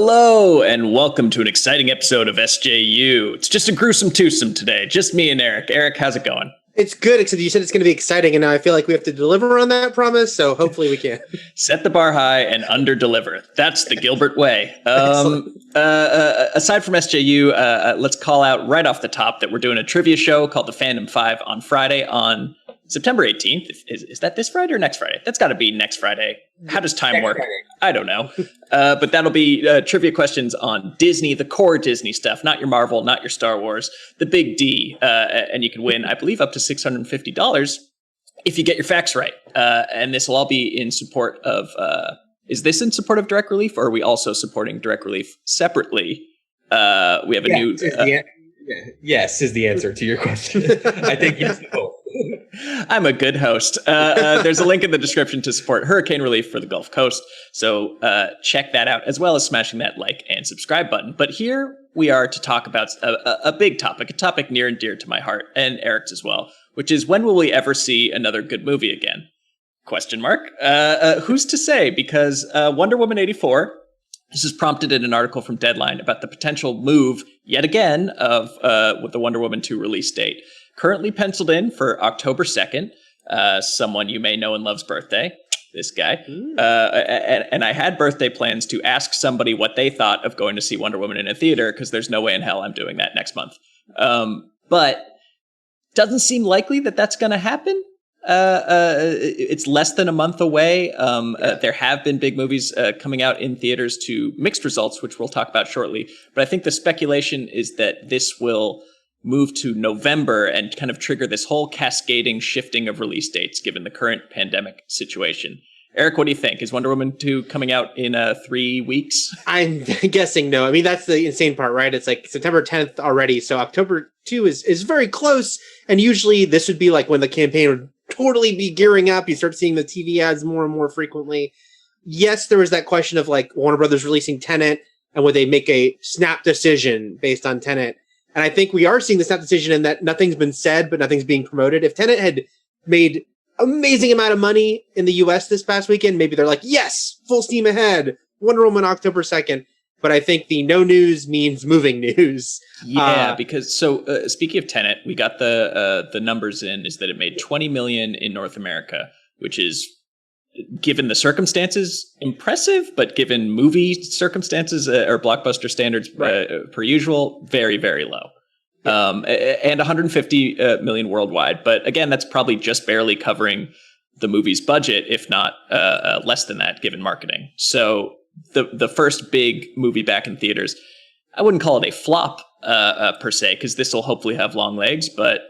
Hello, and welcome to an exciting episode of SJU. It's just a gruesome twosome today. Just me and Eric. Eric, how's it going? It's good, except you said it's going to be exciting, and now I feel like we have to deliver on that promise, so hopefully we can. Set the bar high and under-deliver. That's the Gilbert way. Aside from SJU, let's call out right off the top that we're doing a trivia show called the Fandom 5 on Friday on September 18th. Is that this Friday or next Friday? That's got to be next Friday. How does time work? I don't know. But that'll be trivia questions on Disney, the core Disney stuff, not your Marvel, not your Star Wars, the big D. And you can win, I believe, up to $650 if you get your facts right. And this will all be in support of, is this in support of Direct Relief, or are we also supporting Direct Relief separately? We have a new... Yes is the answer to your question. I think yes to both. I'm a good host. There's a link in the description to support hurricane relief for the Gulf Coast. So check that out, as well as smashing that like and subscribe button. But here we are to talk about a big topic, a topic near and dear to my heart and Eric's as well, which is when will we ever see another good movie again? Question mark. Who's to say? Because Wonder Woman 84... This is prompted in an article from Deadline about the potential move, yet again, of with the Wonder Woman 2 release date. Currently penciled in for October 2nd, someone you may know and love's birthday, this guy. And I had birthday plans to ask somebody what they thought of going to see Wonder Woman in a theater, because there's no way in hell I'm doing that next month. But doesn't seem likely that that's going to happen. It's less than a month away. There have been big movies coming out in theaters to mixed results, which we'll talk about shortly. But I think the speculation is that this will move to November and kind of trigger this whole cascading shifting of release dates, given the current pandemic situation. Eric, what do you think? Is Wonder Woman 2 coming out in 3 weeks? I'm guessing no. I mean, that's the insane part, right? It's like September 10th already, so October 2 is very close. And usually this would be like when the campaign would totally be gearing up. You start seeing the TV ads more and more frequently. Yes, there was that question of like Warner Brothers releasing Tenet, and would they make a snap decision based on Tenet? And I think we are seeing the snap decision in that nothing's been said, but nothing's being promoted. If Tenet had made amazing amount of money in the US this past weekend, maybe they're like, yes, full steam ahead, Wonder Woman October 2nd. But I think the no news means moving news. Yeah, because speaking of Tenet, we got the numbers in is that it made $20 million in North America, which is, given the circumstances, impressive, but given movie circumstances or blockbuster standards per usual, very, very low. Yeah. And 150 million worldwide. But again, that's probably just barely covering the movie's budget, if not less than that, given marketing. So the first big movie back in theaters, I wouldn't call it a flop per se, because this will hopefully have long legs, but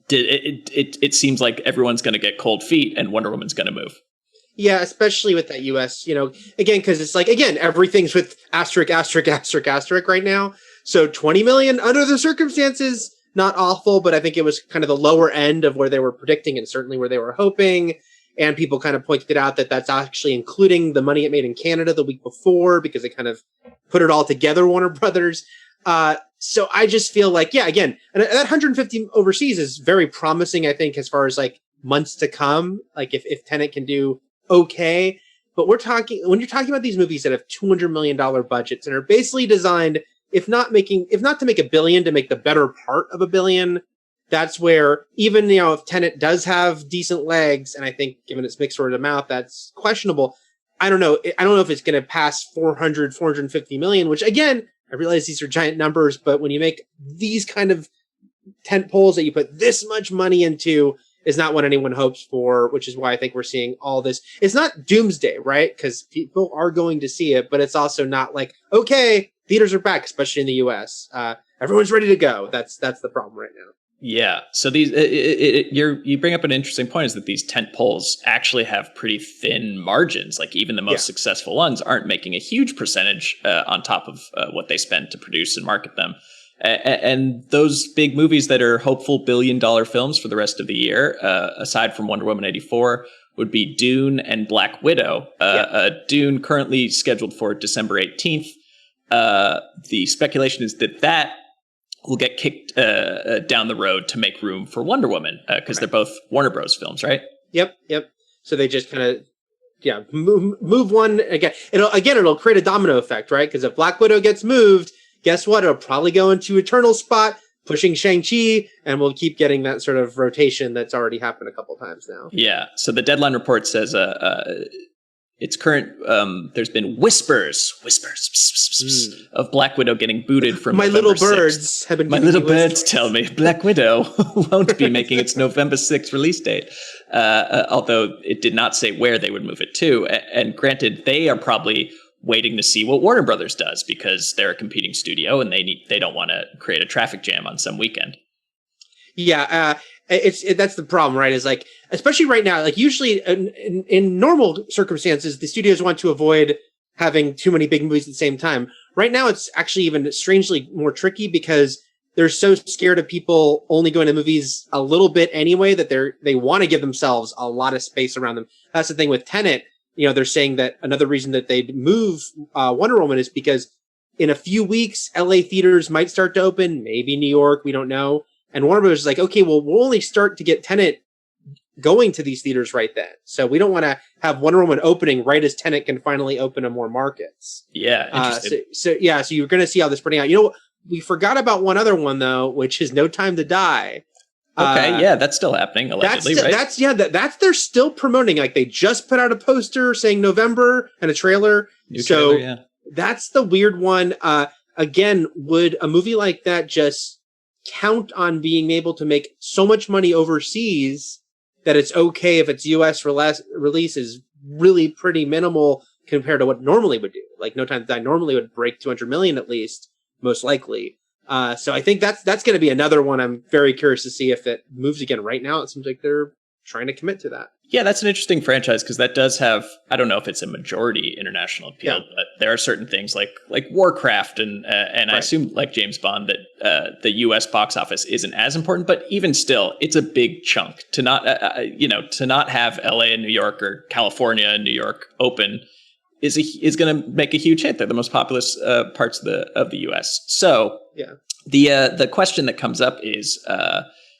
it seems like everyone's going to get cold feet and Wonder Woman's going to move. Yeah, especially with that US, again, because it's like, again, everything's with asterisk right now. So 20 million under the circumstances, not awful, but I think it was kind of the lower end of where they were predicting and certainly where they were hoping. And people kind of pointed out that that's actually including the money it made in Canada the week before, because they kind of put it all together, Warner Brothers. So I just feel like, yeah, again, and that 150 overseas is very promising, I think, as far as like months to come. Like if Tenet can do okay, but when you're talking about these movies that have $200 million budgets and are basically designed, if not to make $1 billion, to make the better part of $1 billion. That's where even, if Tenet does have decent legs, and I think given its mixed word of mouth, that's questionable. I don't know if it's going to pass 450 million, which again, I realize these are giant numbers, but when you make these kind of tent poles that you put this much money into is not what anyone hopes for, which is why I think we're seeing all this. It's not doomsday, right? Because people are going to see it, but it's also not like, okay, theaters are back, especially in the US. Everyone's ready to go. That's the problem right now. Yeah. So these, you bring up an interesting point, is that these tent poles actually have pretty thin margins. Like even the most successful ones aren't making a huge percentage on top of what they spend to produce and market them. And those big movies that are hopeful $1 billion films for the rest of the year, aside from Wonder Woman 84, would be Dune and Black Widow. Dune currently scheduled for December 18th. The speculation is that will get kicked down the road to make room for Wonder Woman, because they're both Warner Bros. Films, right? Yep. So they just kind of move one again. It'll create a domino effect, right? Because if Black Widow gets moved, guess what? It'll probably go into Eternal spot, pushing Shang-Chi, and we'll keep getting that sort of rotation that's already happened a couple times now. Yeah. So the Deadline report says it's current. There's been whispers of Black Widow getting booted from My November little 6th. birds have been. My little birds tell me Black Widow won't be making its November 6th release date, although it did not say where they would move it to. And granted, they are probably waiting to see what Warner Brothers does because they're a competing studio and they don't want to create a traffic jam on some weekend. Yeah, that's the problem, right? Is like, especially right now, like usually in normal circumstances, the studios want to avoid having too many big movies at the same time. Right now, it's actually even strangely more tricky because they're so scared of people only going to movies a little bit anyway that they want to give themselves a lot of space around them. That's the thing with Tenet. You know, they're saying that another reason that they'd move Wonder Woman is because in a few weeks, LA theaters might start to open, maybe New York, we don't know. And Warner Bros. Is like, okay, well, we'll only start to get Tenet going to these theaters right then. So we don't want to have Wonder Woman opening right as Tenet can finally open in more markets. Yeah, interesting. So you're going to see how this spreading out. You know, we forgot about one other one, though, which is No Time to Die. Okay, yeah, that's still happening, allegedly, right? That's they're still promoting. Like, they just put out a poster saying November and a trailer. New trailer, yeah. That's the weird one. Again, would a movie like that just count on being able to make so much money overseas that it's okay if its U.S. release is really pretty minimal compared to what normally would do? Like, No Time to Die normally would break 200 million at least, most likely. So I think that's going to be another one I'm very curious to see if it moves again. Right now, it seems like they're trying to commit to that. Yeah, that's an interesting franchise because that does have, I don't know if it's a majority international appeal, but there are certain things like Warcraft and right. I assume like James Bond that the U.S. box office isn't as important, but even still, it's a big chunk to not, to not have L.A. and New York or California and New York open is going to make a huge hit. They're the most populous parts of the U.S. So yeah, the question that comes up is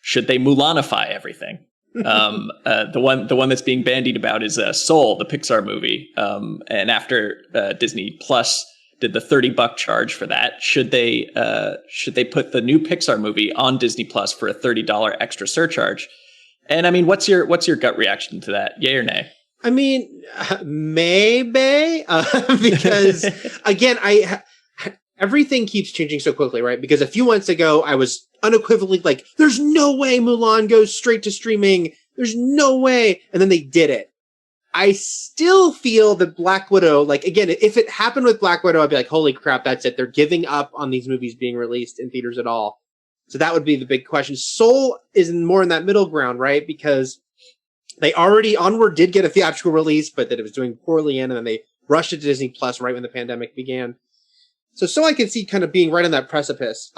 should they Mulanify everything? The one that's being bandied about is Soul, the Pixar movie. And after Disney Plus did the $30 charge for that, should they put the new Pixar movie on Disney Plus for a $30 extra surcharge? And I mean, what's your gut reaction to that? Yay or nay? I mean, maybe, because again, everything keeps changing so quickly, right? Because a few months ago, I was unequivocally like, there's no way Mulan goes straight to streaming. There's no way. And then they did it. I still feel that Black Widow, like, again, if it happened with Black Widow, I'd be like, holy crap, that's it. They're giving up on these movies being released in theaters at all. So that would be the big question. Soul is more in that middle ground, right? Because they already, Onward did get a theatrical release, but that it was doing poorly in, and then they rushed it to Disney Plus right when the pandemic began. So I can see kind of being right on that precipice.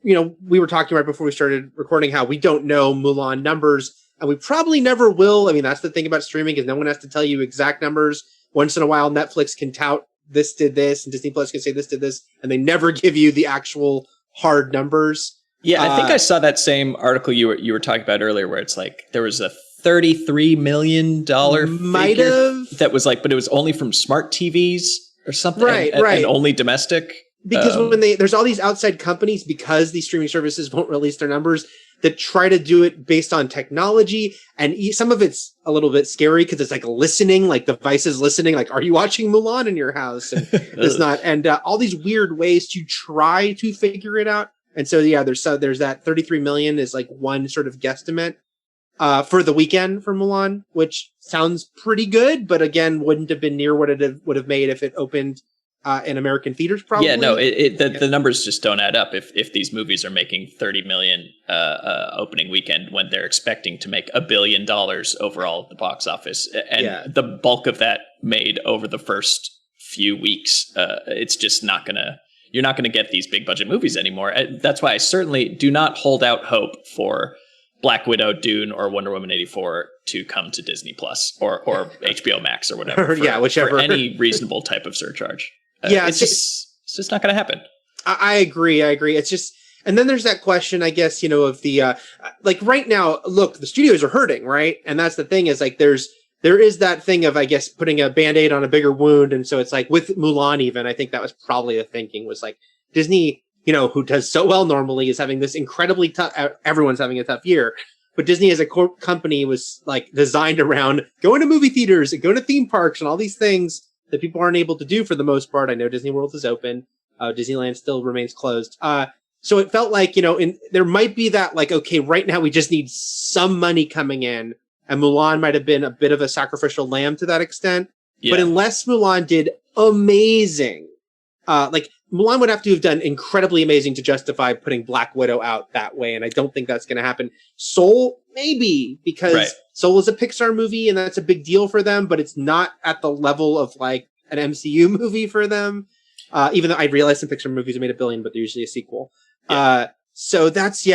We were talking right before we started recording how we don't know Mulan numbers, and we probably never will. I mean, that's the thing about streaming is no one has to tell you exact numbers. Once in a while, Netflix can tout this did this, and Disney Plus can say this did this, and they never give you the actual hard numbers. Yeah, I think I saw that same article you were talking about earlier, where it's like there was a $33 million figure that was like, but it was only from smart TVs or something, right, and only domestic. Because when there's all these outside companies, because these streaming services won't release their numbers, that try to do it based on technology, and some of it's a little bit scary because it's like listening, like the device is listening, like, are you watching Mulan in your house? And it's not, and all these weird ways to try to figure it out. And so yeah, there's that 33 million is like one sort of guesstimate for the weekend for Mulan, which sounds pretty good, but again, wouldn't have been near what it would have made if it opened in American theaters, probably. Yeah, no, the numbers just don't add up if these movies are making 30 million opening weekend when they're expecting to make $1 billion overall at the box office, and the bulk of that made over the first few weeks. It's just not gonna. You're not going to get these big budget movies anymore. That's why I certainly do not hold out hope for Black Widow, Dune, or Wonder Woman 84 to come to Disney Plus or HBO Max or whatever. Whichever. For any reasonable type of surcharge. It's just not going to happen. I agree. It's just, and then there's that question, I guess, of the, like right now, look, the studios are hurting, right? And that's the thing is like, there's there is that thing of, I guess, putting a Band-Aid on a bigger wound. And so it's like with Mulan even, I think that was probably the thinking was like Disney, who does so well normally is having this incredibly tough, everyone's having a tough year. But Disney as a company was like designed around going to movie theaters and going to theme parks and all these things that people aren't able to do for the most part. I know Disney World is open. Disneyland still remains closed. So it felt like, there might be that like, okay, right now we just need some money coming in. And Mulan might have been a bit of a sacrificial lamb to that extent. Yeah. But unless Mulan did amazing, like Mulan would have to have done incredibly amazing to justify putting Black Widow out that way. And I don't think that's going to happen. Soul, maybe, because Soul is a Pixar movie and that's a big deal for them, but it's not at the level of like an MCU movie for them. Even though I realize some Pixar movies have made $1 billion, but they're usually a sequel. Yeah. So that's,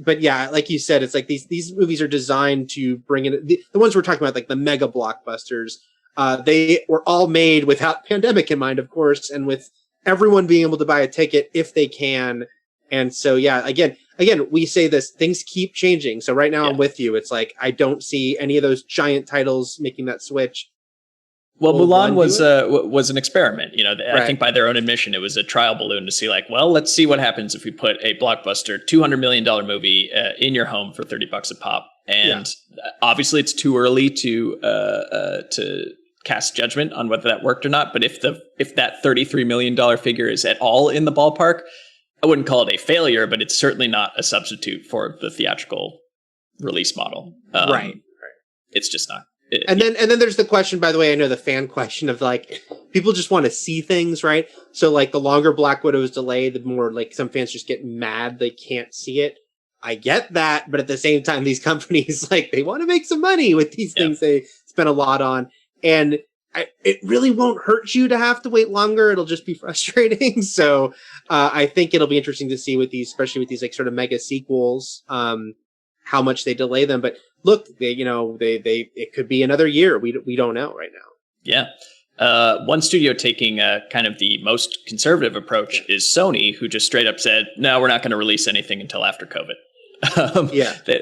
but yeah, like you said, it's like these movies are designed to bring in the ones we're talking about, like the mega blockbusters. They were all made without pandemic in mind, of course, and with everyone being able to buy a ticket if they can. And so, yeah, again, we say this, things keep changing. So right now I'm with you. It's like, I don't see any of those giant titles making that switch. Well, Mulan was an experiment. I think by their own admission, it was a trial balloon to see like, well, let's see what happens if we put a blockbuster $200 million movie in your home for $30 a pop. And obviously it's too early to cast judgment on whether that worked or not. But if that $33 million figure is at all in the ballpark, I wouldn't call it a failure, but it's certainly not a substitute for the theatrical release model. Right. It's just not. And then there's the question, by the way, I know the fan question of like, people just want to see things, right? So like the longer Black Widow is delayed, the more like some fans just get mad they can't see it. I get that, but at the same time, these companies, like, they want to make some money with these things they spend a lot on. And it really won't hurt you to have to wait longer. It'll just be frustrating. So I think it'll be interesting to see with these, especially with these like sort of mega sequels, how much they delay them. But look, it could be another year. We don't know right now. Yeah. One studio taking kind of the most conservative approach is Sony, who just straight up said, no, we're not going to release anything until after COVID.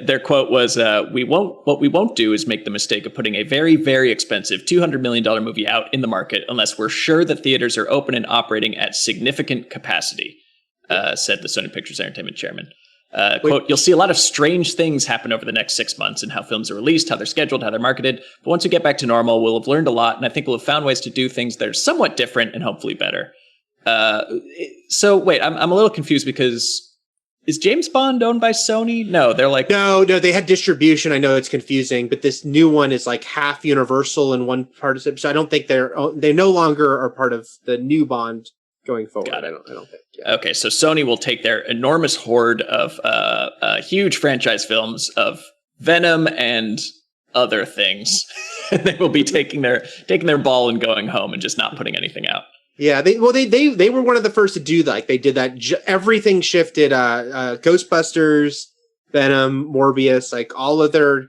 Their quote was, what we won't do is make the mistake of putting a very, very expensive $200 million movie out in the market unless we're sure that theaters are open and operating at significant capacity, said the Sony Pictures Entertainment chairman. Quote, you'll see a lot of strange things happen over the next 6 months in how films are released, how they're scheduled, how they're marketed. But once we get back to normal, we'll have learned a lot. And I think we'll have found ways to do things that are somewhat different and hopefully better. So wait, I'm a little confused because is James Bond owned by Sony? No, they're like... No, they had distribution. I know it's confusing, but this new one is like half Universal and one part of it. So I don't think they no longer are part of the new Bond going forward. I don't think. Yeah. Okay, so Sony will take their enormous horde of huge franchise films of Venom and other things. They will be taking their ball and going home and just not putting anything out. Yeah, they were one of the first to do that. Like they did that. Everything shifted. Ghostbusters, Venom, Morbius, like all of their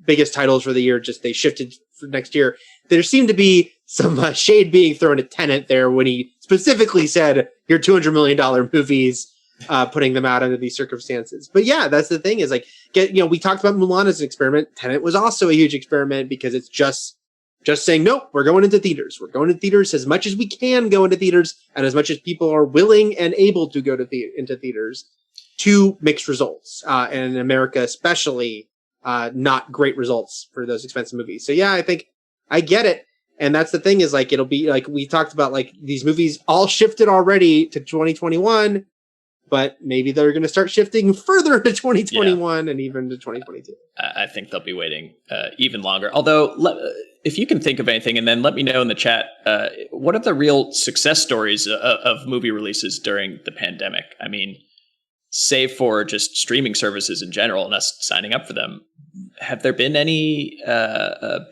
biggest titles for the year, they shifted for next year. There seemed to be some shade being thrown at Tenet there when he specifically said, "Your $200 million movies, putting them out under these circumstances." But yeah, that's the thing is like, we talked about Mulan as an experiment. Tenet was also a huge experiment because it's just saying, nope, we're going into theaters. We're going to theaters as much as we can go into theaters and as much as people are willing and able to go into theaters to mixed results. And in America, especially, not great results for those expensive movies. So yeah, I think I get it. And that's the thing is like, it'll be like, we talked about like these movies all shifted already to 2021, but maybe they're going to start shifting further to 2021 and even to 2022. I think they'll be waiting even longer. Although, if you can think of anything, and then let me know in the chat, what are the real success stories of movie releases during the pandemic? I mean, save for just streaming services in general and us signing up for them, have there been any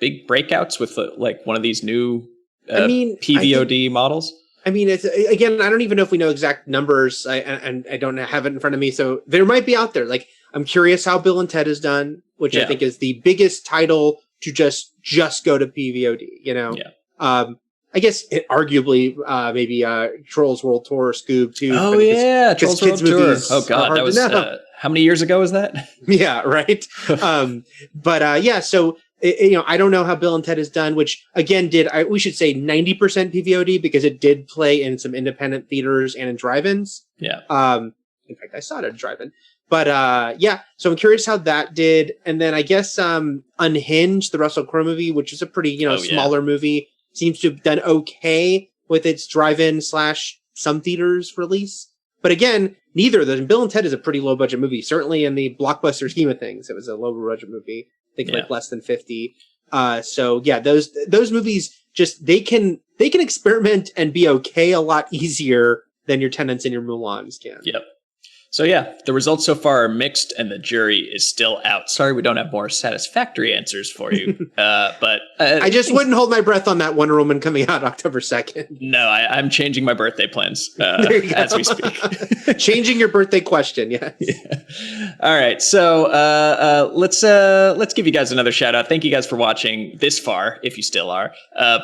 big breakouts with like one of these new PVOD models? I mean, it's again, I don't even know if we know exact numbers, and I don't have it in front of me. So there might be out there. Like, I'm curious how Bill and Ted has done, which I think is the biggest title to just go to PVOD. I guess it arguably maybe Trolls World Tour, Scoob too. Oh yeah, Trolls World Tour. Oh god, that was how many years ago was that? Yeah, right. So I don't know how Bill and Ted is done, which again we should say 90% PVOD because it did play in some independent theaters and in drive-ins. Yeah. In fact, I saw it at a drive-in. But so I'm curious how that did. And then I guess Unhinged, the Russell Crowe movie, which is a pretty smaller movie, seems to have done okay with its drive-in / some theaters release. But again, neither of them. Bill and Ted is a pretty low-budget movie. Certainly in the blockbuster scheme of things, it was a low-budget movie. I think like less than 50. So yeah, those movies just they can experiment and be okay a lot easier than your Tenets and your Mulans can. Yep. So yeah, the results so far are mixed and the jury is still out. Sorry we don't have more satisfactory answers for you. But I just wouldn't hold my breath on that Wonder Woman coming out October 2nd. No, I'm changing my birthday plans as we speak. Changing your birthday question, yes. Yeah. All right, so let's give you guys another shout out. Thank you guys for watching this far, if you still are.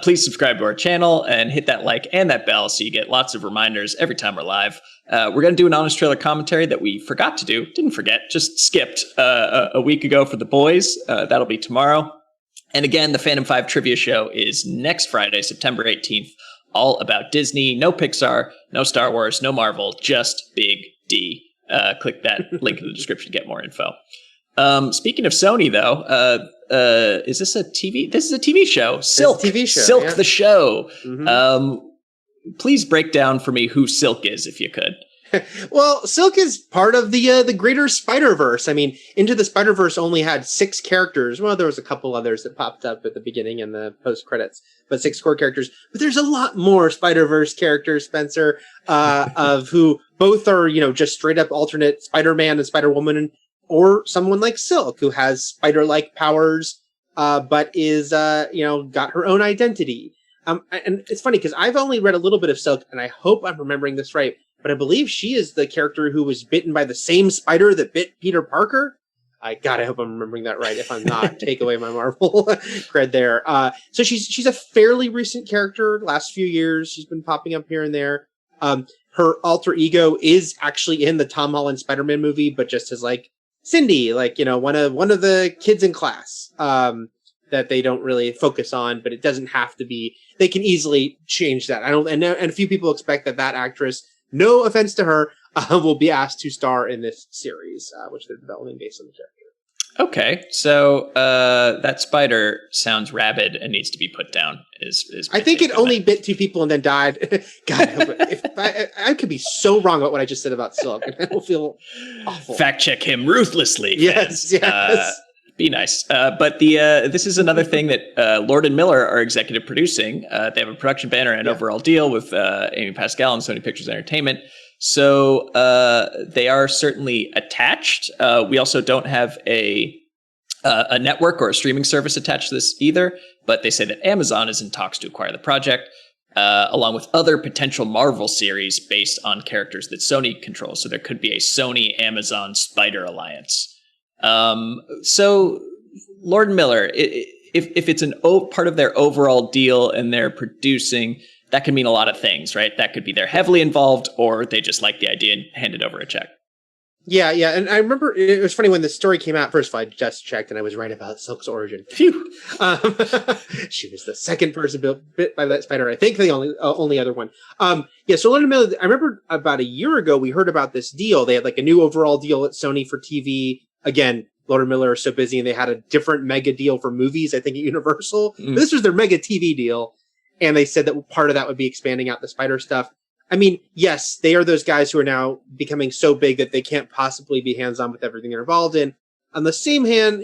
Please subscribe to our channel and hit that like and that bell so you get lots of reminders every time we're live. We're going to do an honest trailer commentary that we forgot to do. Didn't forget, just skipped a week ago for The Boys. That'll be tomorrow. And again, the Fandom 5 trivia show is next Friday, September 18th. All about Disney, no Pixar, no Star Wars, no Marvel, just Big D. Click that link in the description to get more info. Speaking of Sony, though, is this a TV? This is a TV show. Silk. TV show, Silk the show. Mm-hmm. Please break down for me who Silk is, if you could. Well, Silk is part of the greater Spider-Verse. I mean, Into the Spider-Verse only had 6 characters. Well, there was a couple others that popped up at the beginning and the post-credits, but 6 core characters. But there's a lot more Spider-Verse characters, Spencer, of who both are, just straight up alternate Spider-Man and Spider-Woman, or someone like Silk who has spider-like powers, but is, got her own identity. And it's funny because I've only read a little bit of Silk, and I hope I'm remembering this right, but I believe she is the character who was bitten by the same spider that bit Peter Parker. I hope I'm remembering that right. If I'm not, take away my Marvel cred there. So she's a fairly recent character. Last few years, she's been popping up here and there. Her alter ego is actually in the Tom Holland Spider-Man movie, but just as like Cindy, like one of the kids in class. That they don't really focus on, but it doesn't have to be. They can easily change that. And a few people expect that actress, no offense to her, will be asked to star in this series, which they're developing based on the character. Okay, so that spider sounds rabid and needs to be put down. Is I think it only bit 2 people and then died. God, if I could be so wrong about what I just said about Silk, and I will feel awful. Fact check him ruthlessly. Yes, fans. yes. Be nice. But this is another thing that Lord and Miller are executive producing. They have a production banner and overall deal with Amy Pascal and Sony Pictures Entertainment. So they are certainly attached. We also don't have a network or a streaming service attached to this either. But they say that Amazon is in talks to acquire the project, along with other potential Marvel series based on characters that Sony controls. So there could be a Sony-Amazon Spider Alliance. So Lord and Miller, if it's part of their overall deal and they're producing, that can mean a lot of things, right? That could be they're heavily involved or they just like the idea and handed over a check. Yeah. And I remember it was funny when the story came out. First of all, I just checked and I was right about Silk's origin. Phew. She was the second person bit by that spider. I think the only other one. So Lord and Miller, I remember about a year ago, we heard about this deal. They had like a new overall deal at Sony for TV. Again, Lord and Miller are so busy and they had a different mega deal for movies, I think at Universal. But this was their mega TV deal. And they said that part of that would be expanding out the spider stuff. I mean, yes, they are those guys who are now becoming so big that they can't possibly be hands-on with everything they're involved in. On the same hand,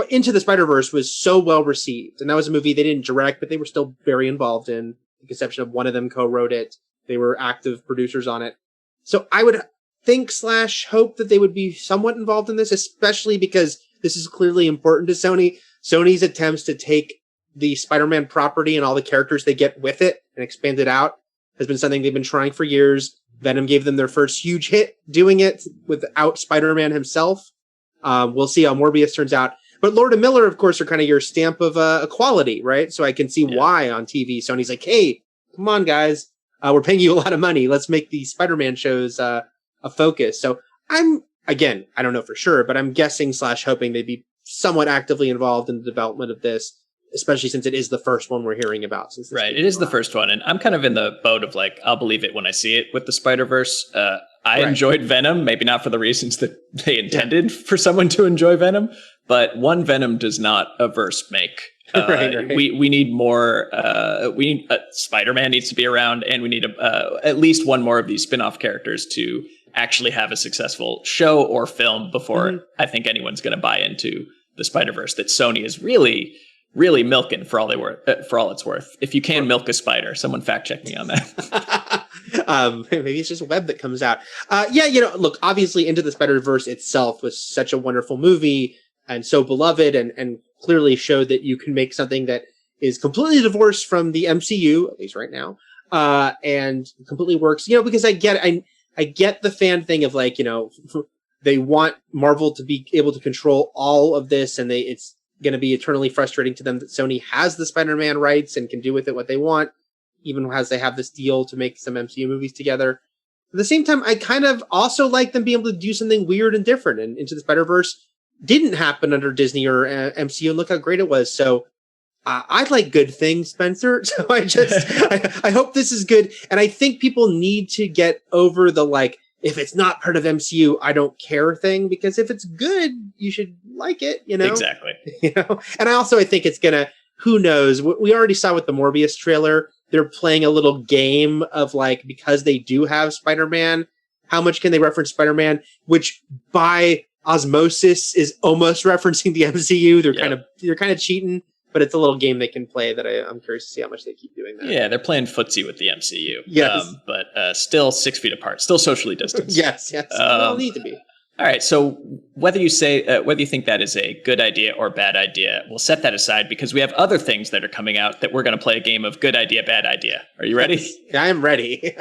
Into the Spider-Verse was so well received. And that was a movie they didn't direct, but they were still very involved in. The conception of one of them co-wrote it. They were active producers on it. So I would think / hope that they would be somewhat involved in this, especially because this is clearly important to Sony. Sony's attempts to take the Spider-Man property and all the characters they get with it and expand it out has been something they've been trying for years. Venom gave them their first huge hit doing it without Spider-Man himself. We'll see how Morbius turns out. But Lord and Miller, of course, are kind of your stamp of equality, right? So I can see why on TV Sony's like, hey, come on, guys. We're paying you a lot of money. Let's make these Spider-Man shows a focus. So I don't know for sure, but I'm guessing / hoping they'd be somewhat actively involved in the development of this, especially since it is the first one we're hearing about. Right, it is the first one, and I'm kind of in the boat of like, I'll believe it when I see it with the Spider-Verse. I enjoyed Venom, maybe not for the reasons that they intended for someone to enjoy Venom, but one Venom does not a verse make. Right. We need more. Spider-Man needs to be around, and we need at least one more of these spin-off characters to actually have a successful show or film before I think anyone's going to buy into the Spider-Verse that Sony is really milking for all it's worth. If you can milk a spider, someone fact check me on that. Maybe it's just a web that comes out. Look, obviously Into the Spider-Verse itself was such a wonderful movie and so beloved and clearly showed that you can make something that is completely divorced from the MCU, at least right now, and completely works, because I get the fan thing of like, they want Marvel to be able to control all of this, and it's going to be eternally frustrating to them that Sony has the Spider-Man rights and can do with it what they want, even as they have this deal to make some MCU movies together. At the same time, I kind of also like them being able to do something weird and different. And Into the Spider-Verse didn't happen under Disney or MCU, and look how great it was. So I like good things, Spencer. So I hope this is good. And I think people need to get over the like, if it's not part of MCU, I don't care thing, because if it's good, you should like it, Exactly. And I think it's gonna, who knows? We already saw with the Morbius trailer, they're playing a little game of like, because they do have Spider-Man, how much can they reference Spider-Man, which by osmosis is almost referencing the MCU. They're kind of cheating. But it's a little game they can play that I'm curious to see how much they keep doing that. Yeah, they're playing footsie with the MCU. Yes. But still 6 feet apart, still socially distanced. Yes. They all need to be. All right, so whether you think that is a good idea or bad idea, we'll set that aside because we have other things that are coming out that we're going to play a game of good idea, bad idea. Are you ready? I am ready.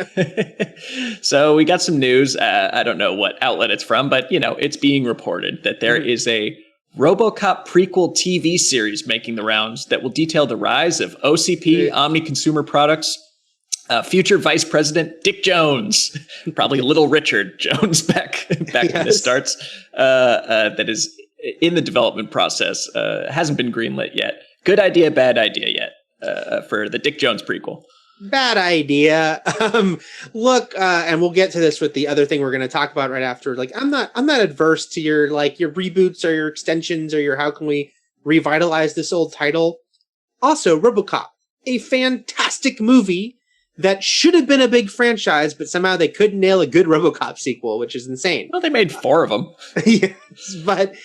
So we got some news. I don't know what outlet it's from, but it's being reported that there is a Robocop prequel TV series making the rounds that will detail the rise of OCP, Omni Consumer Products, future Vice President Dick Jones, probably Little Richard Jones back when this starts, that is in the development process, hasn't been greenlit yet. Good idea, bad idea yet for the Dick Jones prequel. Bad idea. Look, and we'll get to this with the other thing we're going to talk about right after. Like, I'm not adverse to your reboots or your extensions or your how can we revitalize this old title. Also, Robocop, a fantastic movie that should have been a big franchise, but somehow they couldn't nail a good Robocop sequel, which is insane. Well, they made 4 of them. Yes, but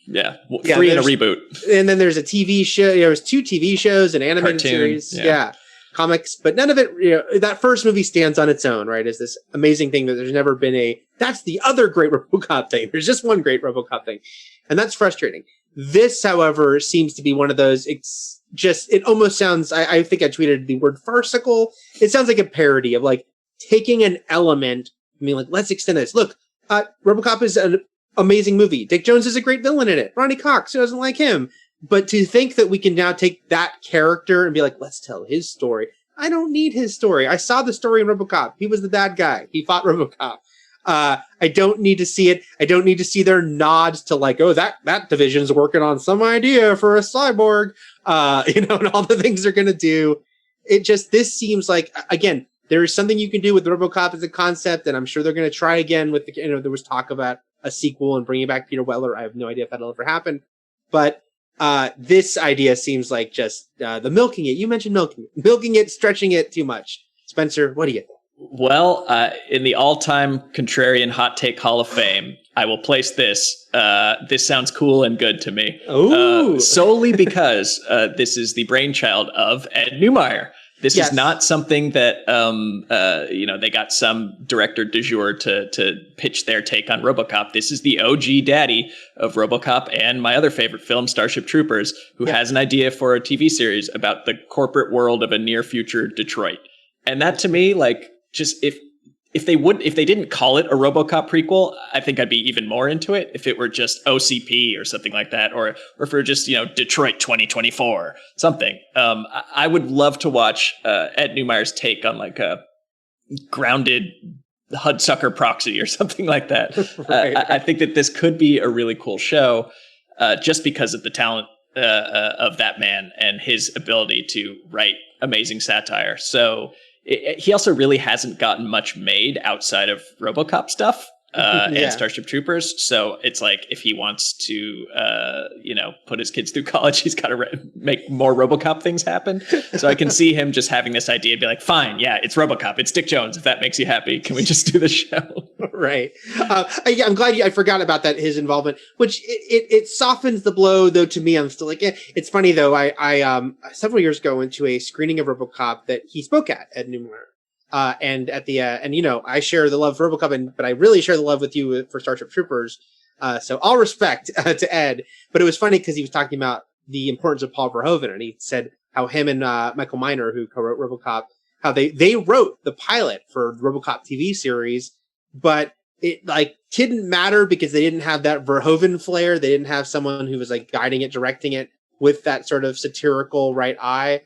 yeah, 3 in a reboot. And then there's a TV show. There was 2 TV shows, an animated series. Yeah. Comics, but none of it, that first movie stands on its own, right? Is this amazing thing that there's never been that's the other great Robocop thing. There's just one great Robocop thing. And that's frustrating. This, however, seems to be one of those, it almost sounds, I think I tweeted the word farcical. It sounds like a parody of like taking an element, let's extend this. Look, Robocop is an amazing movie. Dick Jones is a great villain in it. Ronnie Cox, who doesn't like him? But to think that we can now take that character and be like, let's tell his story. I don't need his story. I saw the story in Robocop. He was the bad guy. He fought Robocop. I don't need to see it. I don't need to see their nods to like, oh, that division's working on some idea for a cyborg, and all the things they're going to do. This seems like, again, there is something you can do with Robocop as a concept, and I'm sure they're going to try again with there was talk about a sequel and bringing back Peter Weller. I have no idea if that'll ever happen, but this idea seems like just the milking it. You mentioned milking it, stretching it too much. Spencer, what do you think? Well, in the all-time contrarian hot take Hall of Fame, I will place this. This sounds cool and good to me. Solely because this is the brainchild of Ed Neumeyer. This is not something that, they got some director du jour to pitch their take on RoboCop. This is the OG daddy of RoboCop and my other favorite film, Starship Troopers, who has an idea for a TV series about the corporate world of a near future Detroit. And that to me, just if they didn't call it a RoboCop prequel, I think I'd be even more into it. If it were just OCP or something like that, or for just Detroit 2024 something. I would love to watch Ed Neumeyer's take on like a grounded Hudsucker proxy or something like that. I think that this could be a really cool show. just because of the talent of that man and his ability to write amazing satire. So he also really hasn't gotten much made outside of RoboCop stuff. And Starship Troopers. So it's like if he wants to, put his kids through college, he's got to make more RoboCop things happen. So I can see him just having this idea and be like, fine, yeah, it's RoboCop. It's Dick Jones. If that makes you happy, can we just do the show? Right. I'm glad I forgot about that, his involvement, which it softens the blow, though. To me, I'm still like, it's funny, though. I several years ago went to a screening of RoboCop that he spoke at Newmar. And at the, I share the love for RoboCop, but I really share the love with you for Starship Troopers. So all respect to Ed, but it was funny because he was talking about the importance of Paul Verhoeven, and he said how him and Michael Miner, who co-wrote RoboCop, how they wrote the pilot for the RoboCop TV series, but it didn't matter because they didn't have that Verhoeven flair. They didn't have someone who was guiding it, directing it with that sort of satirical right eye.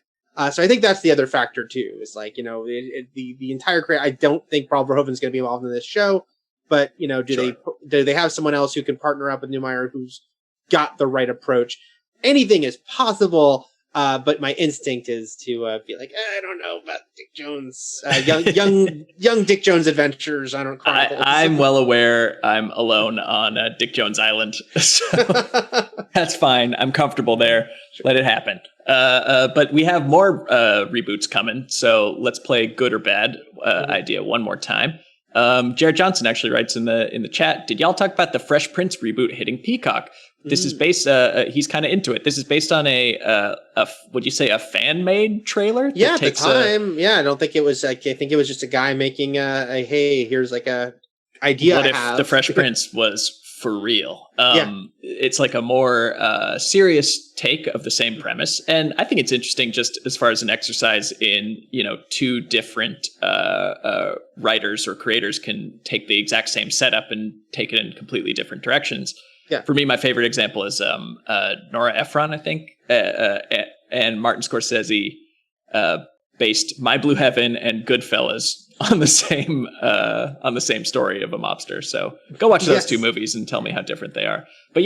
So I think that's the other factor too. It's the entire creator. I don't think Paul Verhoeven is going to be involved in this show, but do they have someone else who can partner up with Neumeier who's got the right approach? Anything is possible, but my instinct is to be like, I don't know about Dick Jones, young Dick Jones adventures. I don't. I'm well aware I'm alone on Dick Jones Island, so that's fine. I'm comfortable there. Let it happen. But we have more reboots coming, so let's play good or bad idea one more time. Jared Johnson actually writes in the chat, did y'all talk about the Fresh Prince reboot hitting Peacock? This is based, he's kind of into it. This is based on would you say a fan-made trailer? Yeah, at the time. I don't think it was, I think it was just a guy making hey, here's a idea What if the Fresh Prince was for real? It's like a more serious take of the same premise. And I think it's interesting just as far as an exercise in, two different writers or creators can take the exact same setup and take it in completely different directions. Yeah. For me, my favorite example is Nora Ephron, I think, and Martin Scorsese based My Blue Heaven and Goodfellas on the same story of a mobster. So go watch those two movies and tell me how different they are. But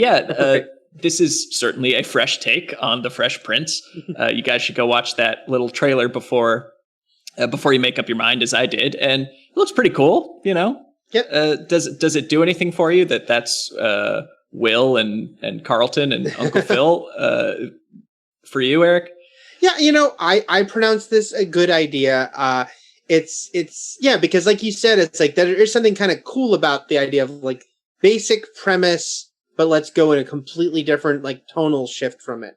this is certainly a fresh take on the Fresh Prince. You guys should go watch that little trailer before you make up your mind, as I did, and it looks pretty cool. Yep. Does it do anything for you that's Will and Carlton and Uncle Phil for you, Eric? Yeah, I pronounce this a good idea. It's because like you said, it's like there is something kind of cool about the idea of basic premise, but let's go in a completely different tonal shift from it.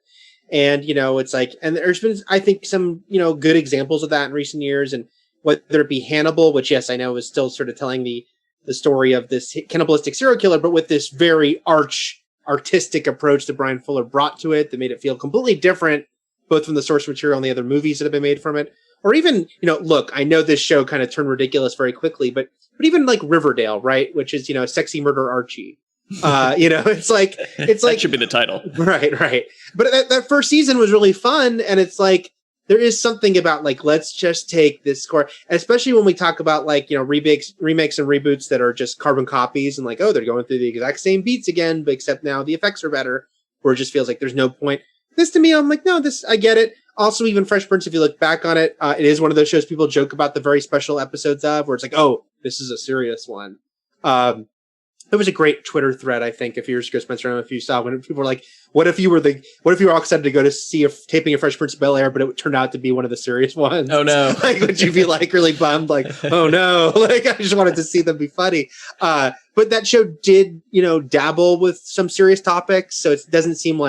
And it's and there's been, I think, some good examples of that in recent years, and whether it be Hannibal, which yes, I know is still sort of telling the story of this cannibalistic serial killer, but with this very artistic approach that Brian Fuller brought to it that made it feel completely different, both from the source material and the other movies that have been made from it. Or even, look, I know this show kind of turned ridiculous very quickly, but even Riverdale, right? Which is, Sexy Murder Archie. It's like that should be the title. Right. But that first season was really fun. And it's there is something about let's just take this score, especially when we talk about remakes and reboots that are just carbon copies and they're going through the exact same beats again, but except now the effects are better, where it just feels like there's no point. This to me, I'm no, I get it. Also, even Fresh Prince, if you look back on it, it is one of those shows people joke about the very special episodes of, where it's oh, this is a serious one. There was a great Twitter thread, I think, a few years ago, Spencer, I don't know if you saw, when people were what if you were all excited to go to see a taping of Fresh Prince of Bel-Air, but it turned out to be one of the serious ones? Oh no. Would you be really bummed? Oh no. I just wanted to see them be funny. But that show did, dabble with some serious topics. So it doesn't seem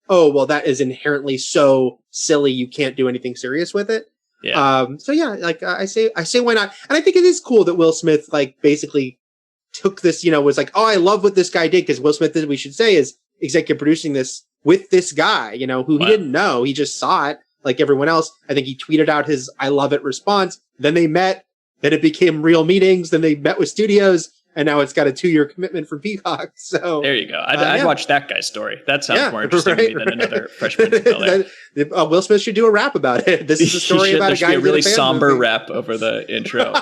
oh, well, that is inherently so silly you can't do anything serious with it. Yeah. I say why not? And I think it is cool that Will Smith basically took this, was oh, I love what this guy did, because Will Smith, we should say, is executive producing this with this guy, who he didn't know. He just saw it like everyone else. I think he tweeted out his I love it response. Then they met. Then it became real meetings. Then they met with studios. And now it's got a 2-year commitment from Peacock. So there you go. I'd watch that guy's story. That sounds more interesting to me than another Fresh Prince of Bel-Air. Will Smith should do a rap about it. This is a story about a guy. There should be a really somber rap over the intro.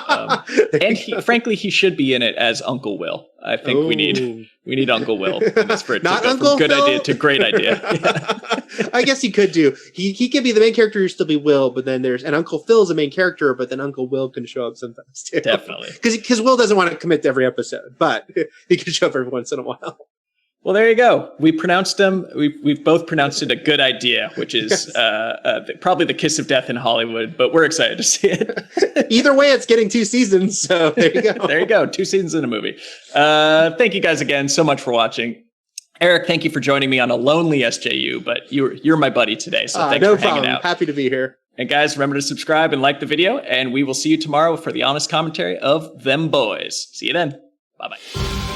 And frankly, he should be in it as Uncle Will. I think we need Uncle Will in this for it Not to go Uncle from good Phil? idea to great idea. Yeah. I guess he could do. He could be the main character, still be Will, but then and Uncle Phil is the main character, but then Uncle Will can show up sometimes too. Definitely. Because Will doesn't want to commit to every episode, but he can show up every once in a while. Well, there you go. We pronounced them. We've both pronounced it a good idea, which is probably the kiss of death in Hollywood. But we're excited to see it. Either way, it's getting 2 seasons, so there you go. There you go. 2 seasons in a movie. Thank you guys again so much for watching. Eric, thank you for joining me on a lonely SJU, but you're my buddy today, so thanks no for hanging problem. out. Happy to be here. And guys, remember to subscribe and like the video, and we will see you tomorrow for the honest commentary of Them Boys. See you then. Bye-bye.